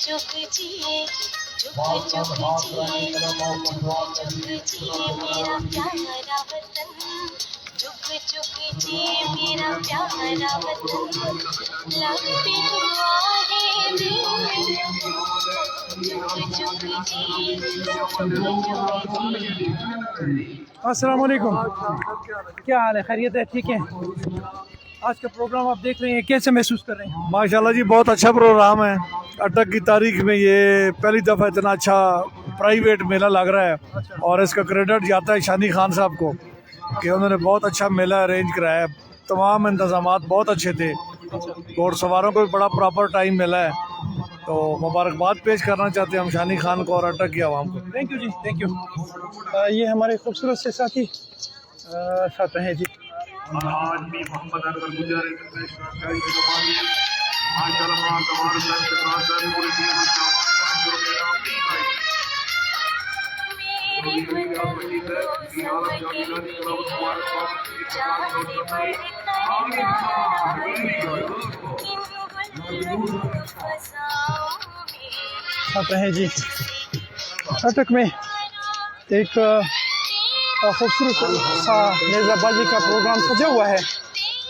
चुक जिए, चुक चुक जिए, चुक चुक जिए मेरा प्यारा वतन, चुक चुक जिए मेरा प्यारा वतन, लगती दुआएं दिल में, चुक चुक जिए, चुक चुक जिए। अस्सलाम वालेकुम, क्या हाल है? खैरियत है? ठीक है। आज का प्रोग्राम आप देख रहे हैं, कैसे महसूस कर रहे हैं? माशाल्लाह जी, बहुत अच्छा प्रोग्राम है। अटक की तारीख में ये पहली दफ़ा इतना अच्छा प्राइवेट मेला लग रहा है और इसका क्रेडिट जाता है शानी खान साहब को कि उन्होंने बहुत अच्छा मेला अरेंज कराया है। तमाम इंतज़ामात बहुत अच्छे थे, घोड़सवारों को भी बड़ा प्रॉपर टाइम मिला है, तो मुबारकबाद पेश करना चाहते हैं हम शानी खान को और अटक की आवाम को। Thank you ji, thank you. ये हमारे खूबसूरत से साथी साथ हैं जी। आज भी मोहम्मद अनवर गुजर साथ हैं जी। अटक में एक खूबसूरत सा नेज़ाबाजी का प्रोग्राम सजा हुआ है।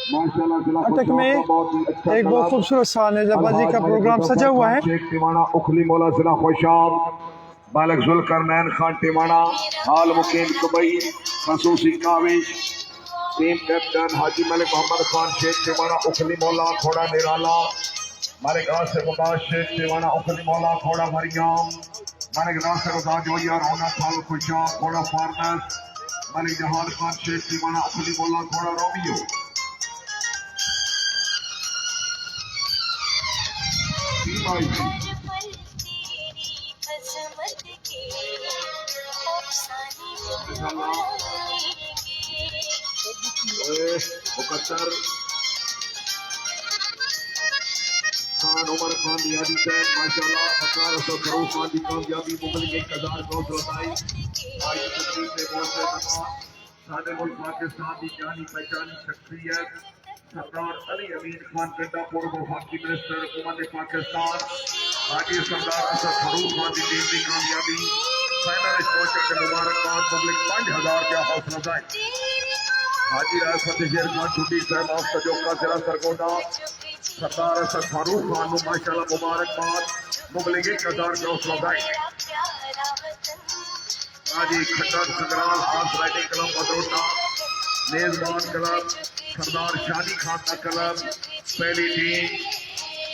अटक में एक बहुत खूबसूरत सा नेज़ाबाजी का प्रोग्राम सजा हुआ है। शेख टिमाना उखली मौला जिला खुशाब बालक जुल्करनैन खान टिमाना हाल मुकीम दुबई खसूसी काविश टीम कैप्टन हाजी मलिक मोहम्मद खान शेख टिमाना उखली मौला थोड़ा निराला मलिक आसिफ उदास शेख टिमाना उखली मौला थोड़ा मरियम मलिक नासिर उदास जोया रोना खान खुशाब थोड़ा फारनस मलिक जहान खान शेख टिमाना उखली मौला थोड़ा रोमियो। मुकद्दर खान उमर खान यादी सैन माशाल्लाह 1800 करोड़ खान की कामयाबी मुगल के 1000 गौ बताई आज तकरीब में बहुत से नफा सादे मुल्क पाकिस्तान की जानी पहचानी शख्सियत सरदार अली अमीन खान पिंडापुर वफाकी मिनिस्टर हुकूमत पाकिस्तान हाजी सरदार असद फरूक खान की टीम की कामयाबी फाइनल पहुंचने के मुबारकबाद पब्लिक 5000 रुपया हौसला अफजाई हाजी राय फतेह शेर खान छुट्टी साहब ऑफ सजोका जिला सरगोदा सरदार असद फारूक खान को माशाल्लाह मुबारकबाद मुबलिग 1000 का हौसला अफजाई हाजी खट्टर संग्राम हाथ राइडिंग क्लब मदरोटा मेजबान क्लब सरदार शानी खान का क्लब पहली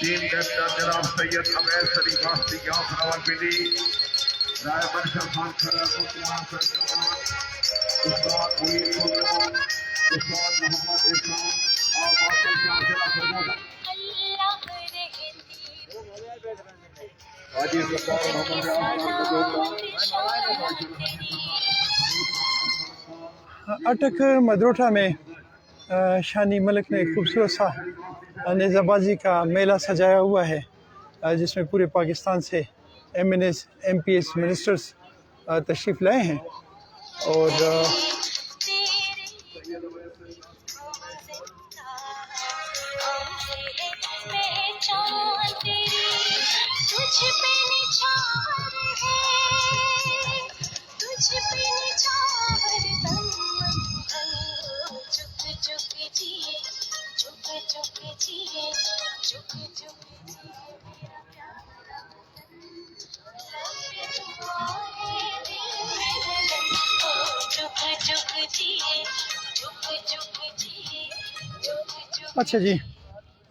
टीम कैप्टन जनाब सैयद अवैस अली वास्ती याफ रावलपिंडी राय बख्शा खान खरर मुख्तार सरकार उस्ताद मुनीर सुल्तान उस्ताद मोहम्मद इरफान और वाकिल शाह जिला सरगोदा हाजी सरदार मोहम्मद अटक मदरोटा में शानी मलिक ने खूबसूरत सा नेज़ाबाजी का मेला सजाया हुआ है, जिसमें पूरे पाकिस्तान से MNS MPS मिनिस्टर्स तशरीफ़ लाए हैं और अच्छा जी,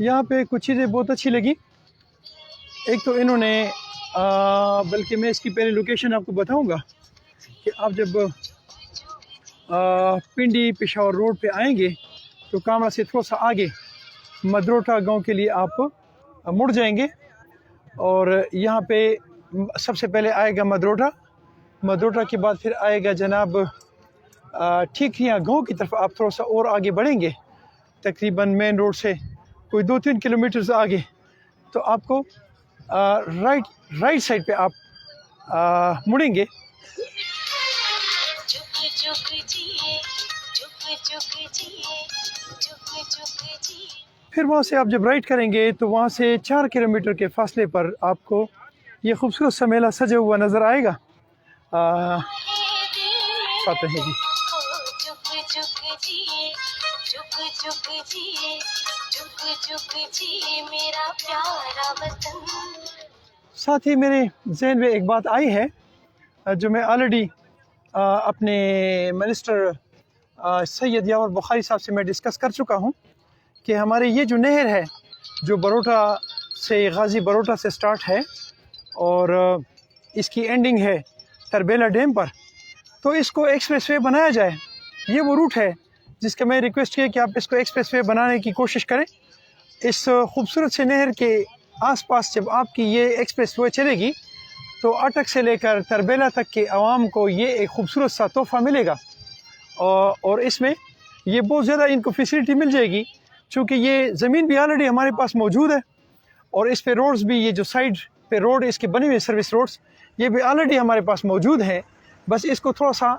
यहाँ पे कुछ चीज़ें बहुत अच्छी लगी। एक तो इन्होंने बल्कि मैं इसकी पहले लोकेशन आपको बताऊंगा कि आप जब पिंडी पेशावर रोड पे आएंगे तो कामरा से थोड़ा सा आगे मदरोटा गांव के लिए आप मुड़ जाएंगे और यहाँ पे सबसे पहले आएगा मदरोटा। मदरोटा के बाद फिर आएगा जनाब ठीकरियाँ गांव की तरफ। आप थोड़ा सा और आगे बढ़ेंगे, तकरीबन मेन रोड से कोई 2-3 किलोमीटर आगे, तो आपको राइट साइड पे आप मुड़ेंगे। फिर वहाँ से आप जब राइट करेंगे तो वहाँ से 4 किलोमीटर के फासले पर आपको ये खूबसूरत सा मेला सजा हुआ नज़र आएगा। साथ रहेगी। साथ ही मेरे जहन में एक बात आई है जो मैं ऑलरेडी अपने मिनिस्टर सैयद यावर बुखारी साहब से मैं डिस्कस कर चुका हूँ कि हमारे ये जो नहर है जो बरोटा से गाज़ी बरोटा से स्टार्ट है और इसकी एंडिंग है तरबेला डैम पर, तो इसको एक्सप्रेसवे बनाया जाए। ये वो रूट है जिसका मैं रिक्वेस्ट किया कि आप इसको एक्सप्रेसवे बनाने की कोशिश करें। इस खूबसूरत से नहर के आसपास जब आपकी ये एक्सप्रेसवे चलेगी तो अटक से लेकर तरबेला तक के आवाम को ये एक खूबसूरत सा तोहफ़ा मिलेगा और इसमें ये बहुत ज़्यादा इनको फैसिलिटी मिल जाएगी क्योंकि ये ज़मीन भी ऑलरेडी हमारे पास मौजूद है और इस पे रोड्स भी, ये जो साइड पे रोड इसके बने हुए सर्विस रोड्स, ये भी ऑलरेडी हमारे पास मौजूद हैं। बस इसको थोड़ा सा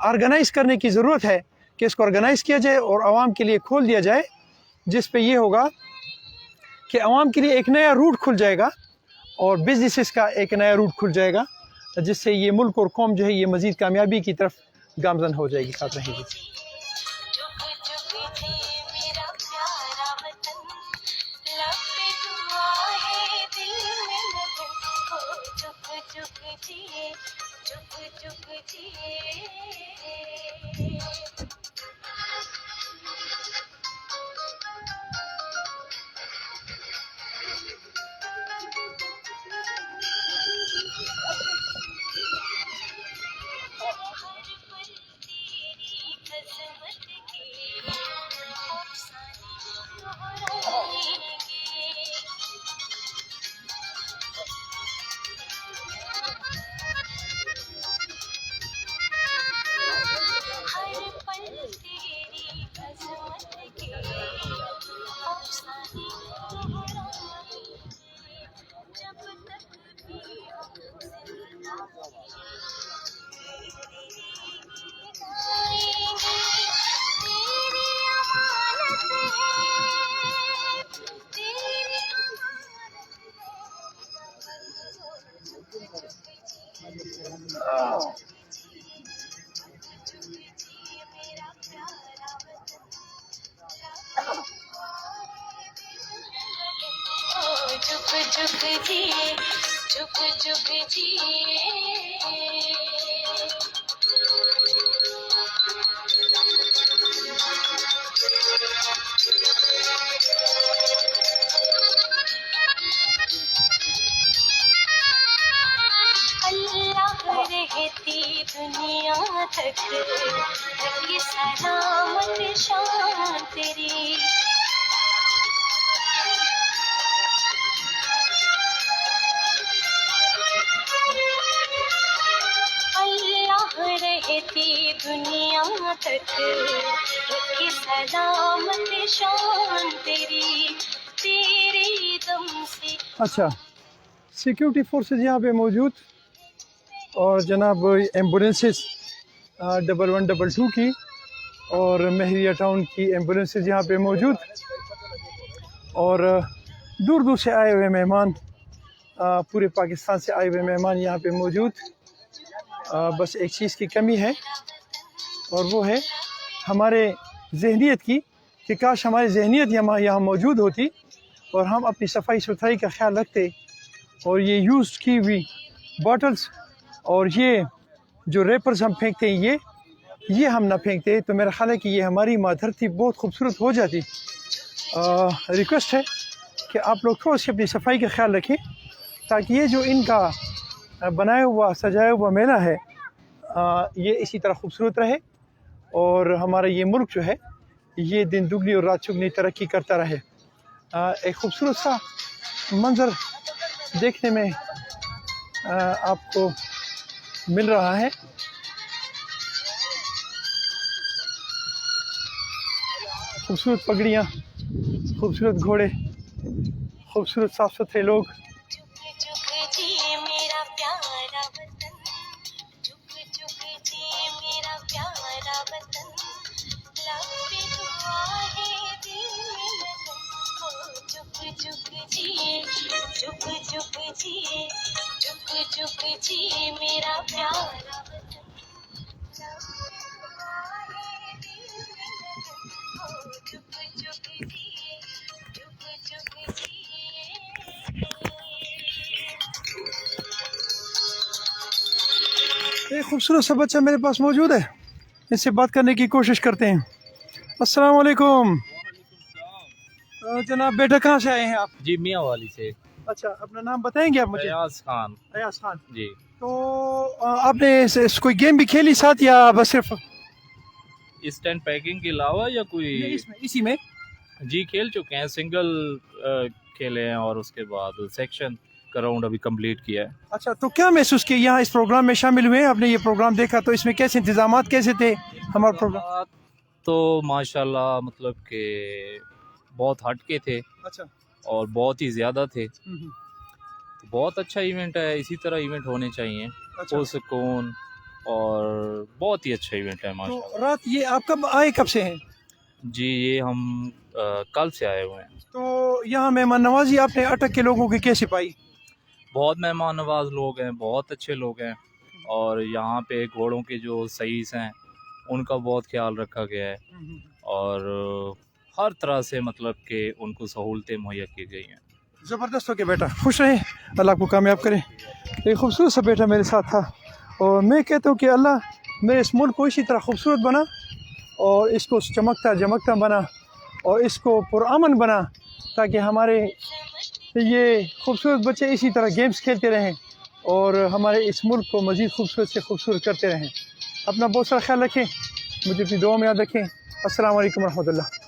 ऑर्गेनाइज़ करने की ज़रूरत है कि इसको ऑर्गेनाइज़ किया जाए और आवाम के लिए खोल दिया जाए, जिस पे ये होगा कि आवाम के लिए एक नया रूट खुल जाएगा और बिजनेसेस का एक नया रूट खुल जाएगा, जिससे ये मुल्क और कौम जो है ये मज़ीद कामयाबी की तरफ गामज़न हो जाएगी। साथ रहेगी। दुनिया तक रखी सलामत शान तेरी। अल्लाह रहती दुनिया तक रखी सलामत शान तेरी, तेरे दम से। अच्छा, सिक्योरिटी फोर्सेस यहाँ पे मौजूद और जनाब एम्बुलेंसेस 1122 की और महरिया टाउन की एम्बुलेंसेस यहाँ पे मौजूद और दूर दूर से आए हुए मेहमान, पूरे पाकिस्तान से आए हुए मेहमान यहाँ पे मौजूद। बस एक चीज़ की कमी है और वो है हमारे जहनीत की, कि काश हमारी जहनीत यहाँ मौजूद होती और हम अपनी सफाई सुथराई का ख्याल रखते और ये यूज़ की हुई बॉटल्स और ये जो रेपर्स हम फेंकते हैं ये हम ना फेंकते, तो मेरा ख्याल है कि ये हमारी माँ धरती बहुत खूबसूरत हो जाती। रिक्वेस्ट है कि आप लोग थोड़ा सी अपनी सफाई का ख्याल रखें ताकि ये जो इनका बनाया हुआ सजाया हुआ मेला है ये इसी तरह खूबसूरत रहे और हमारा ये मुल्क जो है ये दिन दुगनी और रात चुगनी तरक्की करता रहे। एक खूबसूरत सा मंज़र देखने में आपको मिल रहा है। खूबसूरत पगड़ियाँ, खूबसूरत घोड़े, खूबसूरत साफ सुथरे लोग। चुप चुप जिए जी मेरा प्यारा एक खूबसूरत सा बच्चा मेरे पास मौजूद है, इससे बात करने की कोशिश करते हैं। अस्सलाम वालेकुम। जनाब बेटा कहाँ से आए हैं आप? जी मियाँ वाली से। अच्छा, अपना नाम बताएंगे आप मुझे? अयाज खान। अयाज खान जी। तो आपने कोई गेम भी खेली साथ या बस सिर्फ स्टैंड पैकिंग के अलावा या कोई? इसी में जी खेल चुके हैं, सिंगल खेले हैं और उसके बाद सेक्शन का राउंड अभी कंप्लीट किया है। अच्छा, तो क्या महसूस किया यहाँ इस प्रोग्राम में शामिल हुए? आपने ये प्रोग्राम देखा तो इसमें कैसे इंतजामात कैसे थे हमारा प्रोग्राम? तो माशाल्लाह मतलब के बहुत हटके थे अच्छा। और बहुत ही ज़्यादा थे। तो बहुत अच्छा इवेंट है, इसी तरह इवेंट होने चाहिए। अच्छा। पुरसुकून और बहुत ही अच्छा इवेंट है माशाल्लाह। तो रात ये आप कब आए, कब से हैं? जी ये हम कल से आए हुए हैं। तो यहाँ मेहमान नवाजी आपने अटक के लोगों की कैसे पाई? बहुत मेहमान नवाज लोग हैं, बहुत अच्छे लोग हैं और यहाँ पे घोड़ों के जो सईस हैं उनका बहुत ख्याल रखा गया है और हर तरह से मतलब कि उनको सहूलतें मुहैया की गई हैं। ज़बरदस्त हो गया बेटा, खुश रहें, अल्लाह को कामयाब करे। एक खूबसूरत सा बेटा मेरे साथ था और मैं कहता हूँ कि अल्लाह मेरे इस मुल्क को इसी तरह खूबसूरत बना और इसको चमकता जमकता बना और इसको पुरअमन बना, ताकि हमारे ये खूबसूरत बच्चे इसी तरह गेम्स खेलते रहें और हमारे इस मुल्क को मज़ीद खूबसूरत से खूबसूरत करते रहें। अपना बहुत सारा ख्याल रखें, मुझे अपनी दुआ में याद रखें। अस्सलाम वालेकुम रहमतुल्लाह।